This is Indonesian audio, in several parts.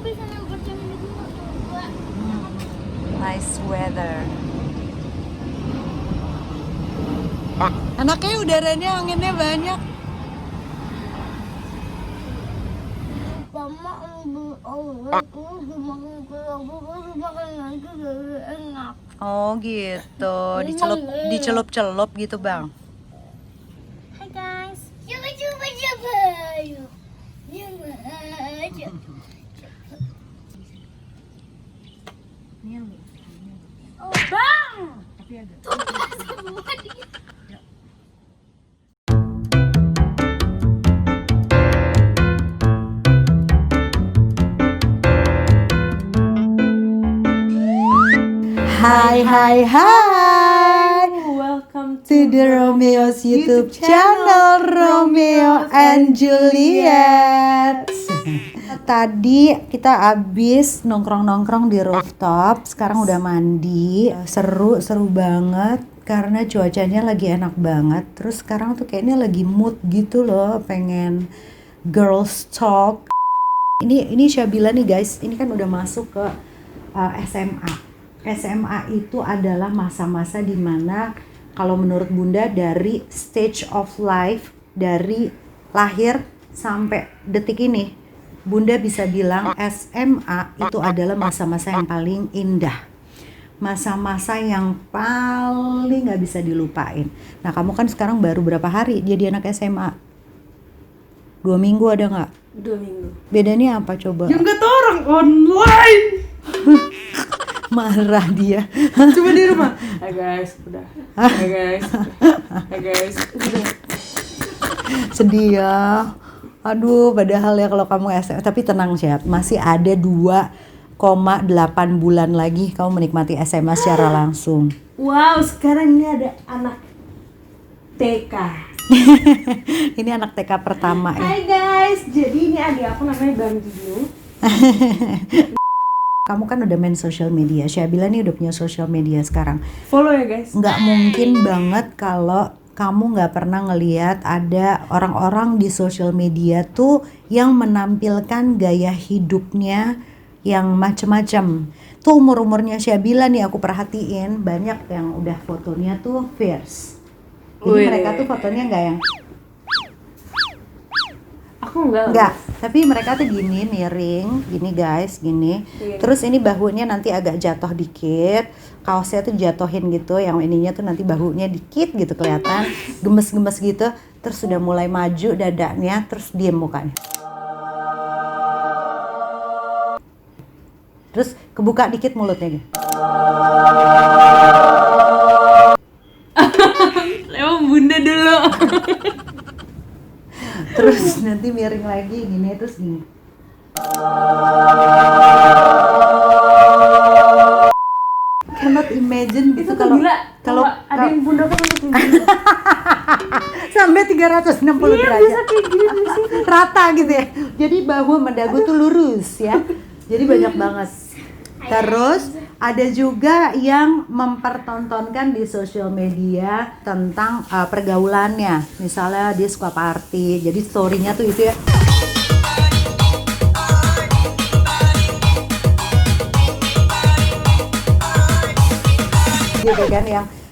Nice weather. Anaknya udaranya anginnya banyak. Mama enak. Oh gitu, dicelup-celup gitu bang. Hai guys. Coba. Oh bang. Tapi agak. Hai. Welcome To the Romeo's YouTube channel, Romeo and Juliet. Tadi kita abis nongkrong di rooftop. Sekarang udah mandi. Seru banget karena cuacanya lagi enak banget. Terus sekarang tuh kayaknya lagi mood gitu loh, pengen girls talk. Ini Syabila nih guys. Ini kan udah masuk ke SMA. SMA itu adalah masa-masa dimana kalau menurut Bunda dari stage of life, dari lahir sampai detik ini, Bunda bisa bilang SMA itu adalah masa-masa yang paling indah. Masa-masa yang paling gak bisa dilupain. Nah kamu kan sekarang baru berapa hari jadi anak SMA? 2 minggu ada gak? 2 minggu. Bedanya apa coba? Yang kata orang online. Marah dia. Cuma di rumah. Hai guys, udah. Hai guys, udah. Sedih ya. Aduh, padahal ya kalau kamu SMA, tapi tenang Syat, masih ada 2,8 bulan lagi kamu menikmati SMA secara langsung. Wow, sekarang ini ada anak TK. Ini anak TK pertama ya. Hai guys, jadi ini adik aku namanya Bang Gino. Kamu kan udah main social media, Syabila nih udah punya social media sekarang. Follow ya guys. Nggak mungkin banget kalau kamu nggak pernah ngeliat ada orang-orang di social media tuh yang menampilkan gaya hidupnya yang macem-macem. Tuh umurnya Syabila nih aku perhatiin banyak yang udah fotonya tuh fierce. Jadi mereka tuh fotonya nggak yang Aku enggak. tapi mereka tuh gini miring, gini guys, gini. Iya. Terus ini bahunya nanti agak jatuh dikit, kaosnya tuh jatuhin gitu, yang ininya tuh nanti bahunya dikit gitu kelihatan, gemes-gemes gitu. Terus sudah mulai maju dadanya, terus diem mukanya. Terus kebuka dikit mulutnya gitu. Emang Bunda dulu. Terus nanti miring lagi gini, terus gini. Cannot imagine gitu Itu kalau ada yang Bunda kan untuk gila. sampai 360 derajat. Bisa kayak gini di sini. Rata gitu ya. Jadi bahu sama dagu tuh lurus ya. Jadi banyak banget. Terus ada juga yang mempertontonkan di sosial media tentang pergaulannya. Misalnya dia suka party, jadi story-nya tuh itu ya. Gitu kan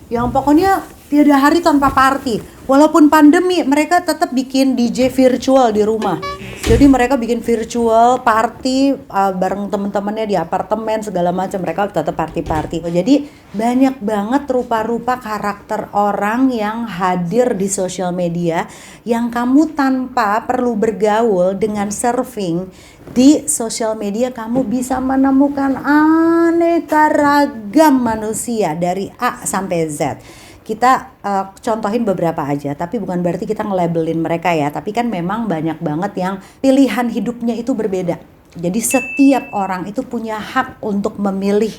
yang pokoknya tiada hari tanpa party. Walaupun pandemi, mereka tetap bikin DJ virtual di rumah. Jadi mereka bikin virtual party bareng temen-temennya di apartemen segala macam, mereka tetap party. Jadi banyak banget rupa-rupa karakter orang yang hadir di sosial media yang kamu tanpa perlu bergaul dengan surfing di sosial media kamu bisa menemukan aneka ragam manusia dari A sampai Z. Kita contohin beberapa aja, tapi bukan berarti kita nge-labelin mereka ya, tapi kan memang banyak banget yang pilihan hidupnya itu berbeda. Jadi setiap orang itu punya hak untuk memilih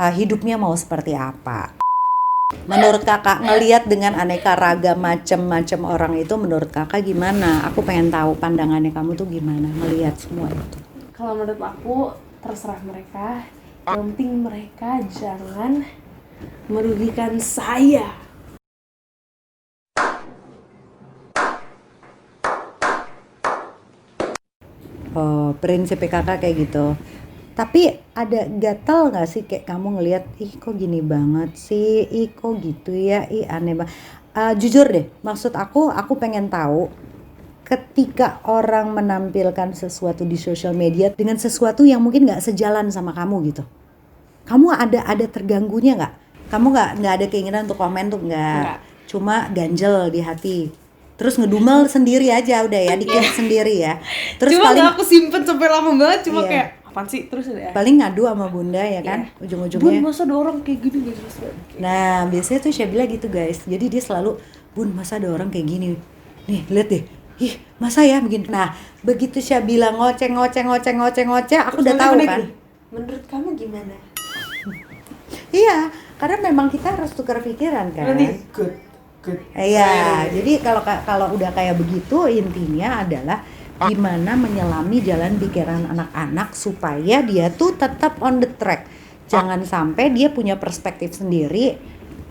hidupnya mau seperti apa. Menurut kakak, ngelihat dengan aneka ragam macam-macam orang itu, menurut kakak gimana? Aku pengen tahu pandangannya kamu tuh gimana ngelihat semua itu. Kalau menurut aku terserah mereka, yang penting mereka jangan merugikan saya. Oh, prinsip kakak kayak gitu. Tapi ada gatel nggak sih kayak kamu ngelihat, ih kok gini banget sih, ih kok gitu ya, ih aneh banget. Jujur deh, maksud aku pengen tahu ketika orang menampilkan sesuatu di sosial media dengan sesuatu yang mungkin nggak sejalan sama kamu gitu. Kamu ada terganggunya nggak? Kamu nggak ada keinginan untuk komen tuh nggak? Cuma ganjel di hati. Terus ngedumel sendiri aja udah ya, dikit sendiri ya. Terus cuma paling gak aku simpen sampai lama banget, cuma Iya. kayak apaan sih terus ya. paling ngadu sama bunda ya kan, Bun, ujung-ujungnya. masa ada orang kayak gini gak jelas banget. Nah, biasanya tuh Syabila gitu guys. Jadi dia selalu, Bun masa ada orang kayak gini. Nih, lihat deh. Ih, masa ya begini. Nah, begitu Syabila ngoceh, aku udah tahu kan. Menurut kamu gimana? Iya, karena memang kita harus tukar pikiran kan. Nanti good. Iya, jadi kalau udah kayak begitu intinya adalah gimana menyelami jalan pikiran anak-anak supaya dia tuh tetap on the track. Jangan sampai dia punya perspektif sendiri,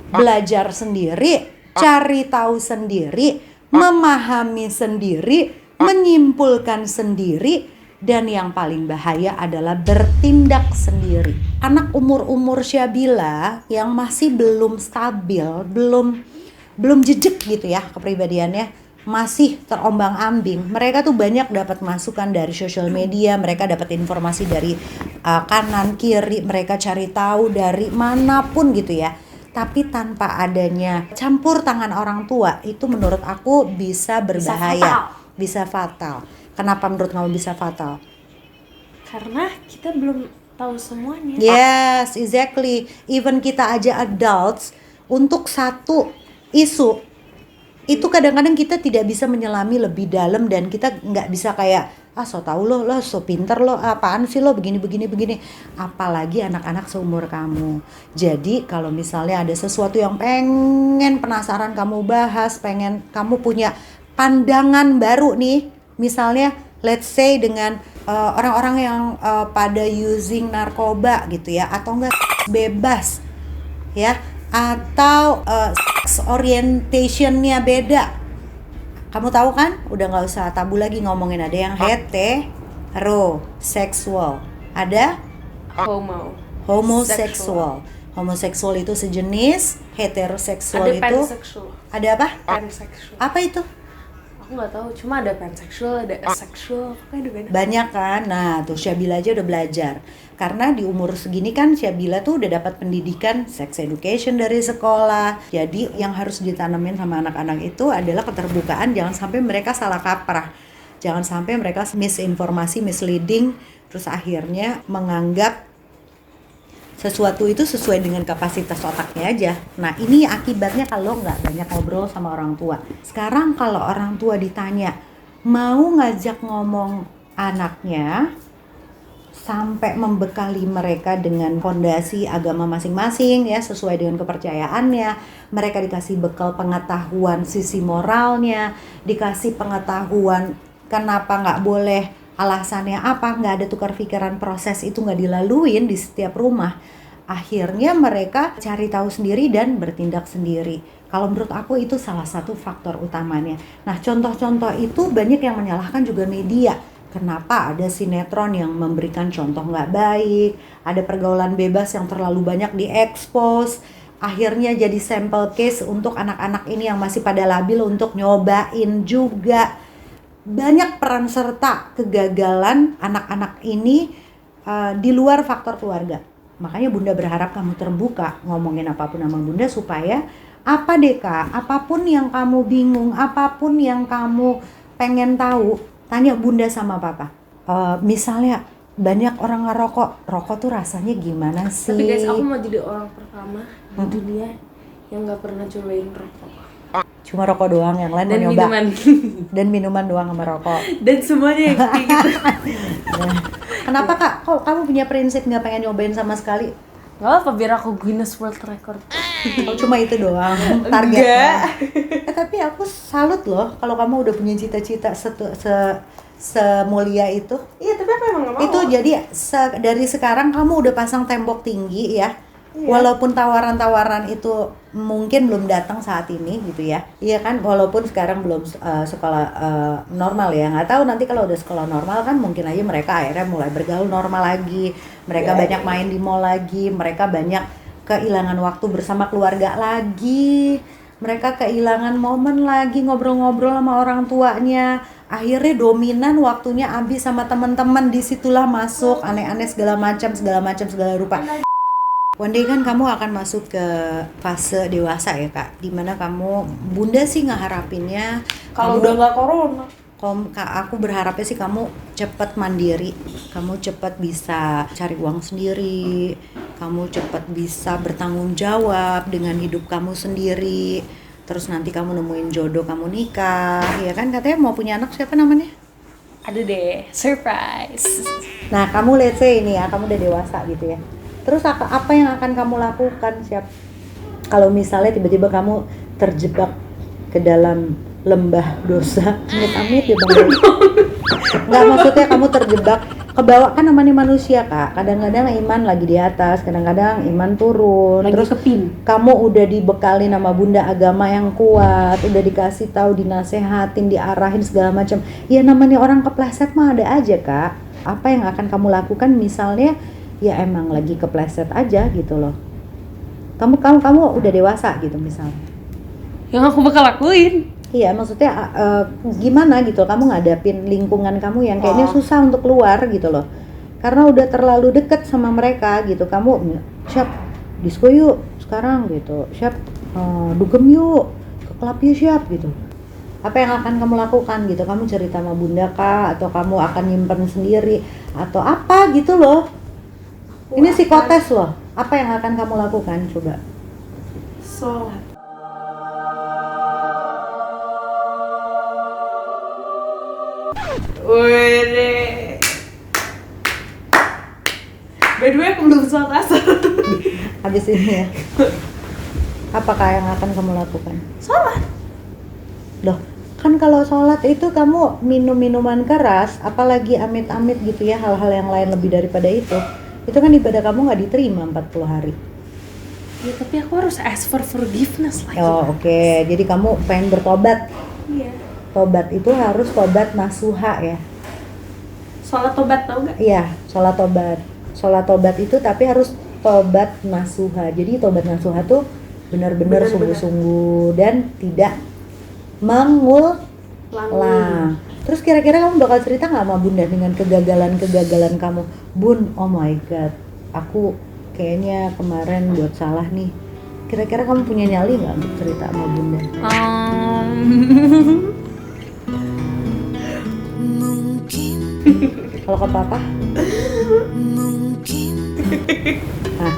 belajar sendiri, cari tahu sendiri, memahami sendiri, menyimpulkan sendiri, dan yang paling bahaya adalah bertindak sendiri. Anak umur-umur Syabila yang masih belum stabil, belum jejak gitu ya kepribadiannya, masih terombang-ambing. Mereka tuh banyak dapat masukan dari sosial media, mereka dapat informasi dari kanan kiri, mereka cari tahu dari manapun gitu ya. Tapi tanpa adanya campur tangan orang tua, itu menurut aku bisa berbahaya, bisa fatal. Kenapa menurut kamu bisa fatal? Karena kita belum tahu semuanya. Yes, exactly. Even kita aja adults, untuk satu isu itu kadang-kadang kita tidak bisa menyelami lebih dalam, dan kita nggak bisa kayak so tau lo so pinter lo, apaan sih lo begini, apalagi anak-anak seumur kamu. Jadi kalau misalnya ada sesuatu yang pengen penasaran kamu bahas, pengen kamu punya pandangan baru nih, misalnya let's say dengan orang-orang yang pada using narkoba gitu ya, atau enggak bebas ya, atau orientationnya beda. Kamu tahu kan, udah nggak usah tabu lagi ngomongin, ada yang heteroseksual, ada homoseksual. Homoseksual itu sejenis, heteroseksual ada itu pansexual. ada apa? Pansexual. Apa itu? Aku nggak tahu, cuma ada pansexual, ada asexual, pokoknya ada banyak. Banyak kan. Nah, tuh Syabila aja udah belajar. Karena di umur segini kan Syabila tuh udah dapat pendidikan sex education dari sekolah. Jadi yang harus ditanamin sama anak-anak itu adalah keterbukaan, jangan sampai mereka salah kaprah. Jangan sampai mereka misinformasi, misleading, terus akhirnya menganggap sesuatu itu sesuai dengan kapasitas otaknya aja. Nah, ini akibatnya kalau nggak banyak ngobrol sama orang tua. Sekarang kalau orang tua ditanya, mau ngajak ngomong anaknya sampai membekali mereka dengan fondasi agama masing-masing ya, sesuai dengan kepercayaannya. Mereka dikasih bekal pengetahuan sisi moralnya, dikasih pengetahuan kenapa nggak boleh, alasannya apa, nggak ada tukar pikiran, proses itu nggak dilaluin di setiap rumah. Akhirnya mereka cari tahu sendiri dan bertindak sendiri. Kalau menurut aku itu salah satu faktor utamanya. Nah, contoh-contoh itu banyak yang menyalahkan juga media. Kenapa ada sinetron yang memberikan contoh nggak baik, ada pergaulan bebas yang terlalu banyak diekspos, akhirnya jadi sampel case untuk anak-anak ini yang masih pada labil untuk nyobain juga. Banyak peran serta kegagalan anak-anak ini di luar faktor keluarga. Makanya Bunda berharap kamu terbuka ngomongin apapun sama Bunda, supaya apa deh Kak, apapun yang kamu bingung, apapun yang kamu pengen tahu, tanya Bunda sama Papa. Misalnya banyak orang rokok tuh rasanya gimana sih? Tapi guys, aku mau jadi orang pertama di dunia yang nggak pernah cobain rokok. Cuma rokok doang, yang lain Dan mau nyoba. minuman. Dan minuman doang sama rokok. Dan semuanya yang kayak gitu. Kenapa Kak? Kok kamu punya prinsip nggak pengen nyobain sama sekali? Gak apa biar aku Guinness World Record. Oh, cuma itu doang targetnya. Tapi aku salut loh kalau kamu udah punya cita-cita semulia itu. Iya, tapi aku emang gak mau. Itu jadi dari sekarang kamu udah pasang tembok tinggi ya. Walaupun tawaran-tawaran itu mungkin belum datang saat ini gitu ya. Iya kan, walaupun sekarang belum sekolah normal ya. Nggak tahu nanti kalau udah sekolah normal kan mungkin aja mereka akhirnya mulai bergaul normal lagi. Mereka banyak main di mall lagi, mereka banyak kehilangan waktu bersama keluarga lagi. Mereka kehilangan momen lagi ngobrol-ngobrol sama orang tuanya. Akhirnya dominan waktunya habis sama teman-teman, disitulah masuk aneh-aneh segala segala rupa. One day kan kamu akan masuk ke fase dewasa ya kak, dimana kamu, bunda sih ngeharapinnya Kalau udah nggak corona. Aku berharapnya sih kamu cepat mandiri, kamu cepat bisa cari uang sendiri, kamu cepat bisa bertanggung jawab dengan hidup kamu sendiri. Terus nanti kamu nemuin jodoh, kamu nikah, ya kan katanya mau punya anak siapa namanya? Ada deh, surprise. Nah kamu let's say ini ya, kamu udah dewasa gitu ya. Terus apa yang akan kamu lakukan kalau misalnya tiba-tiba kamu terjebak ke dalam lembah dosa, amit-amit ya bang. Nggak, maksudnya kamu terjebak, kebawa kan namanya manusia kak. Kadang-kadang iman lagi di atas, kadang-kadang iman turun. Lagi Terus kepin. kamu udah dibekali nama bunda agama yang kuat, udah dikasih tahu, dinasehatin, diarahin segala macam. Ya namanya orang kepleset mah ada aja kak. Apa yang akan kamu lakukan misalnya? Ya emang lagi kepleset aja gitu loh. Kamu udah dewasa gitu misalnya. Yang aku bakal lakuin. Iya, maksudnya gimana gitu, kamu ngadapin lingkungan kamu yang kayaknya susah untuk keluar gitu loh. Karena udah terlalu deket sama mereka gitu. Kamu, siap disco yuk sekarang gitu, siap dugem yuk, ke klub yuk siap gitu. Apa yang akan kamu lakukan gitu? Kamu cerita sama bunda kah? Atau kamu akan nyimpen sendiri? Atau apa gitu loh. Ini psikotes loh. Apa yang akan kamu lakukan? Coba. Sholat. Wede. By the way, aku belum sholat asar. Habis ini ya. Apakah yang akan kamu lakukan? Sholat. Loh, kan kalau sholat itu kamu minum minuman keras, apalagi amit-amit gitu ya, hal-hal yang lain lebih daripada itu kan ibadah kamu nggak diterima 40 hari. Ya tapi aku harus ask for forgiveness lagi. Oh oke. Jadi kamu pengen bertobat. Iya. Tobat itu harus tobat nasuha ya. Sholat tobat tau gak? Iya, sholat tobat. Sholat tobat itu tapi harus tobat nasuha. Jadi tobat nasuha tuh benar-benar sungguh-sungguh dan tidak mengulang. Terus kira-kira kamu bakal cerita nggak sama bunda dengan kegagalan kamu? Bun, oh my god, aku kayaknya kemarin buat salah nih. Kira-kira kamu punya nyali nggak untuk cerita sama bunda? Mungkin. Kalau ke papa? Mungkin. Nah,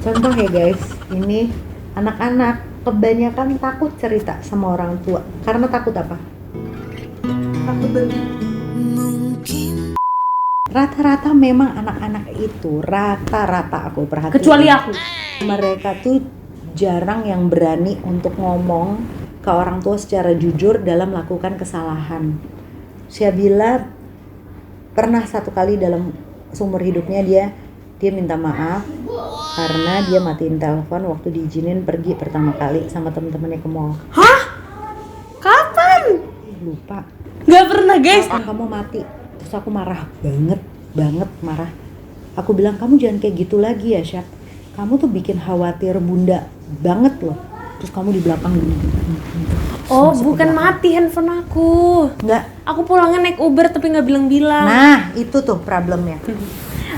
contoh ya guys, ini anak-anak kebanyakan takut cerita sama orang tua. Karena takut apa? Takut banget. Mungkin. Rata-rata memang anak-anak itu, rata-rata aku perhatiin. Kecuali aku. Mereka tuh jarang yang berani untuk ngomong ke orang tua secara jujur dalam melakukan kesalahan. Syabila pernah satu kali dalam seumur hidupnya dia minta maaf karena dia matiin telepon waktu diizinin pergi pertama kali sama temen-temennya ke mall. Hah? Kapan? Lupa. Gak pernah guys. Kapan kamu mati? Terus aku marah banget marah. Aku bilang kamu jangan kayak gitu lagi ya Syab. Kamu tuh bikin khawatir bunda banget loh. Terus kamu di belakang gini. Oh bukan mati handphone aku. Enggak. Aku pulangnya naik Uber tapi nggak bilang-bilang. Nah itu tuh problemnya.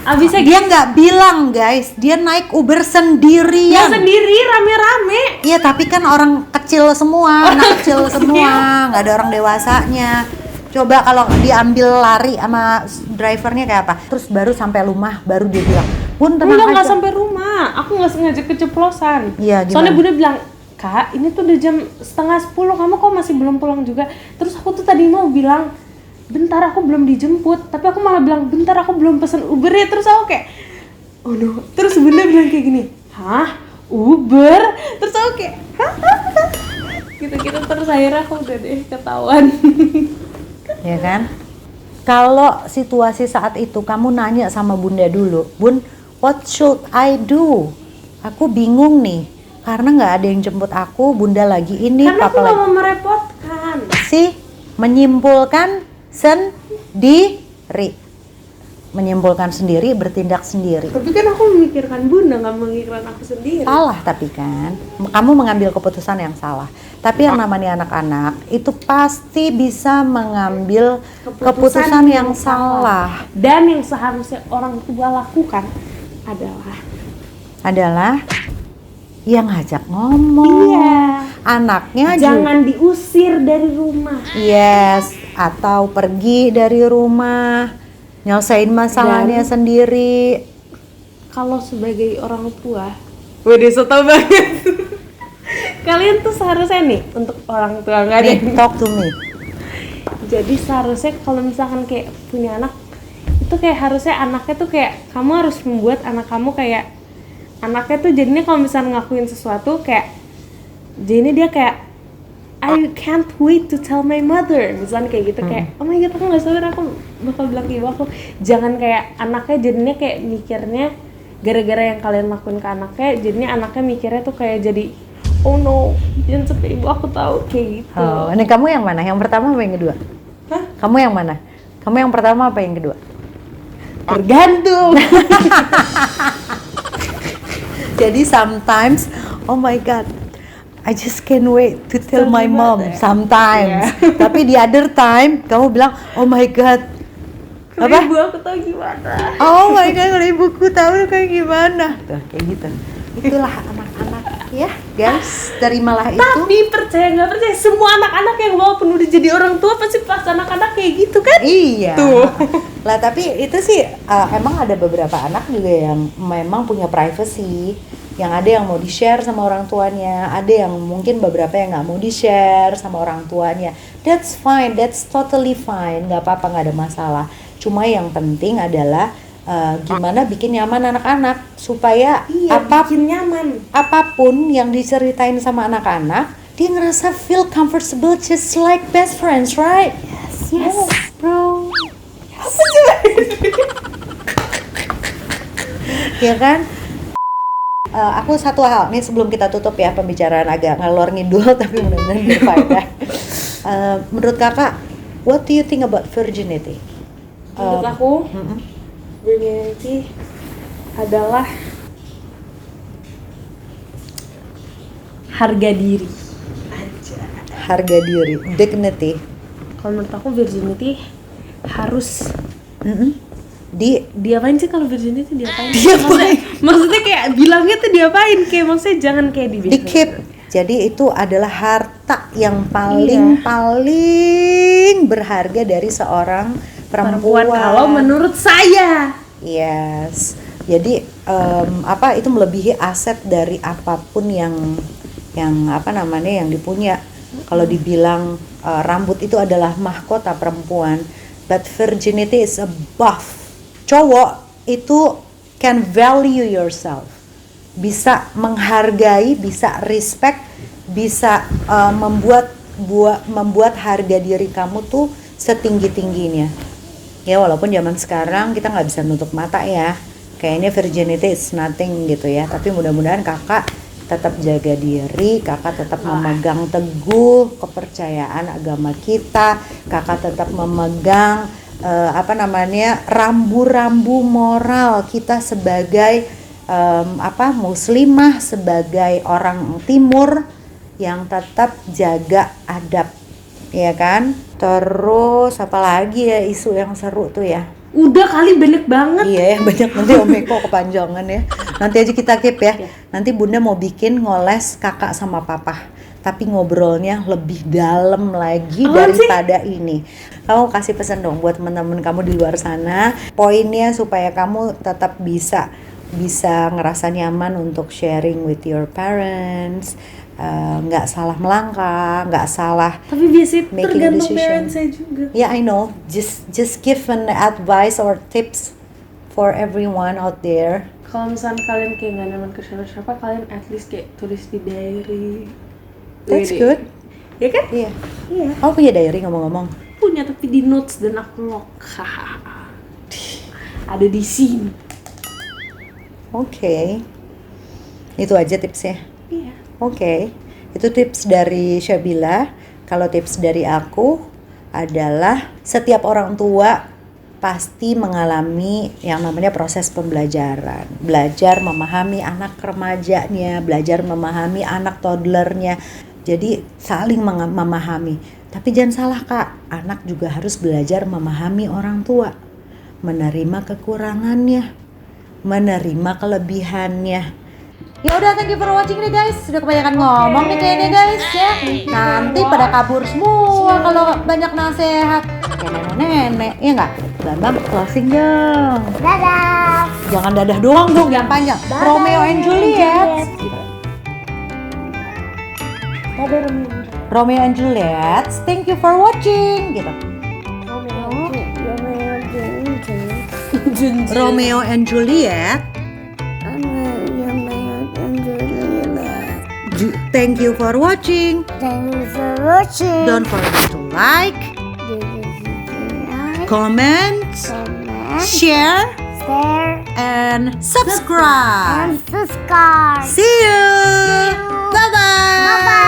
Abisnya Dia nggak bilang guys, dia naik Uber dia sendirian. sendiri rame-rame. Iya tapi kan orang kecil semua, anak kecil semua, nggak ada orang dewasanya. Coba kalau diambil lari sama drivernya kayak apa? Terus baru sampai rumah, baru dia bilang, Bun tenang Enggak, aja. nggak sampai rumah. Aku nggak sengaja keceplosan. Iya, gimana? Soalnya bunda bilang, Kak, ini tuh udah jam 9:30, kamu kok masih belum pulang juga? Terus aku tuh tadi mau bilang, bentar aku belum dijemput, tapi aku malah bilang, bentar aku belum pesen Uber ya. Terus aku kayak, oh no. Terus bunda bilang kayak gini, hah? Uber? Terus aku kayak, hah? Gitu-gitu terus akhirnya aku udah deh ketahuan. Ya kan? Kalau situasi saat itu kamu nanya sama bunda dulu, Bun, what should I do? aku bingung nih karena nggak ada yang jemput aku, bunda lagi ini, Karena aku papa gak lagi mau merepotkan. sih menyimpulkan sendiri, menyimpulkan sendiri, bertindak sendiri. Tapi kan aku memikirkan bunda, gak memikirkan aku sendiri. Salah tapi kan, kamu mengambil keputusan yang salah. Tapi yang namanya anak-anak itu pasti bisa mengambil keputusan yang salah. Dan yang seharusnya orang tua lakukan adalah yang ngajak ngomong. iya, Anaknya jangan diusir dari rumah. yes, atau pergi dari rumah, nyelesain masalahnya Dan- sendiri. Kalau sebagai orang tua, wede soto banget. Kalian tuh seharusnya nih untuk orang tua nggak ada. Nih, talk to me. Jadi seharusnya kalau misalkan kayak punya anak, itu kayak harusnya anaknya tuh kayak kamu harus membuat anak kamu kayak anaknya tuh jadinya kalau misalnya ngakuin sesuatu kayak jadinya dia kayak I can't wait to tell my mother, misalnya kayak gitu kayak oh my god aku nggak sabar aku bakal bilang ke ibu aku. Jangan kayak anaknya jadinya kayak mikirnya gara-gara yang kalian lakuin ke anaknya jadinya anaknya mikirnya tuh kayak jadi oh no jangan sampai ibu aku tahu kayak gitu. Oh, ini kamu yang mana? Yang pertama apa yang kedua? Hah? Kamu yang mana? Kamu yang pertama apa yang kedua? Tergantung. Jadi sometimes, oh my god, I just can't wait to tell my mom. Sometimes, tapi the other time kamu bilang, oh my god, Kalau apa? ibu aku tahu gimana. Oh my god, kalau ibuku tahu kayak gimana? Tuh, kayak gitu. Itulah anak-anak ya, guys. Terimalah itu. Tapi percaya nggak percaya semua anak-anak yang walaupun udah jadi orang tua pasti pas anak-anak kayak gitu kan? Iya. Tuh. Lah tapi itu sih emang ada beberapa anak juga yang memang punya privacy, yang ada yang mau di-share sama orang tuanya, ada yang mungkin beberapa yang nggak mau di-share sama orang tuanya. That's fine, that's totally fine, nggak apa-apa, nggak ada masalah. Cuma yang penting adalah gimana bikin nyaman anak-anak supaya bikin nyaman. apapun yang diceritain sama anak-anak, dia ngerasa feel comfortable just like best friends, right? Yes, bro. Ya kan? Aku satu hal nih sebelum kita tutup ya pembicaraan agak ngalor ngidul tapi mudah-mudahan berfaedah. Menurut kakak, what do you think about virginity? Menurut aku, virginity adalah harga diri. Harga diri, dignity. Kalau menurut aku virginity harus Di diapain sih kalau virginity diapain? Diapain? Maksudnya kayak bilangnya tuh diapain? Kayak maksudnya jangan kayak di keep. Jadi itu adalah harta yang paling berharga dari seorang perempuan. Kalau menurut saya. Yes. Jadi itu melebihi aset dari apapun yang yang dipunya. Kalau dibilang rambut itu adalah mahkota perempuan, but virginity is above. Cowok itu can value yourself, bisa menghargai, bisa respect, bisa membuat harga diri kamu tuh setinggi-tingginya. Ya walaupun zaman sekarang kita nggak bisa nutup mata ya, kayaknya virginity is nothing gitu ya. Tapi mudah-mudahan kakak tetap jaga diri, kakak tetap memegang teguh kepercayaan agama kita, kakak tetap memegang rambu-rambu moral kita sebagai muslimah, sebagai orang timur yang tetap jaga adab, ya kan? Terus apa lagi ya isu yang seru tuh ya? Udah kali banyak banget. Iya ya, banyak, nanti Om Eko kepanjangan ya. Nanti aja kita keep ya. Nanti Bunda mau bikin ngoles kakak sama papa, tapi ngobrolnya lebih dalam lagi daripada ini. Kamu kasih pesan dong buat teman-teman kamu di luar sana, poinnya supaya kamu tetap bisa ngerasa nyaman untuk sharing with your parents, nggak salah melangkah, nggak salah. Tapi biasanya making tergantung decision. parents saya juga. Yeah, I know. Just give an advice or tips for everyone out there. Kalau misalnya kalian kayak nggak nyaman ke siapa-siapa, kalian at least kayak tulis di diary. That's Wede. good. Ya kan? Iya. Iya. Kamu punya diary ngomong-ngomong? Punya tapi di notes dan aku lock. Ada di sini. Oke. Itu aja tipsnya. Iya. Oke, itu tips dari Syabila. Kalau tips dari aku adalah setiap orang tua pasti mengalami yang namanya proses pembelajaran. Belajar memahami anak remajanya, belajar memahami anak toddlernya. Jadi saling memahami. Tapi jangan salah Kak, anak juga harus belajar memahami orang tua. Menerima kekurangannya, menerima kelebihannya. Ya udah, thank you for watching nih guys. Sudah kebanyakan ngomong nih kayaknya guys ya. Nanti pada kabur semua kalau banyak nasihat. Kayak nenek-nenek, ya nggak? Bambang closing dong. Dadah. Jangan dadah doang dong, yang panjang. Romeo and Juliet. Dadah Romeo. Romeo and Juliet. Thank you for watching. Gitu. Romeo and Juliet. Thank you for watching. Thank you for watching. Don't forget to like, comment, share, share, and subscribe. and subscribe. See you. Bye bye. Bye bye.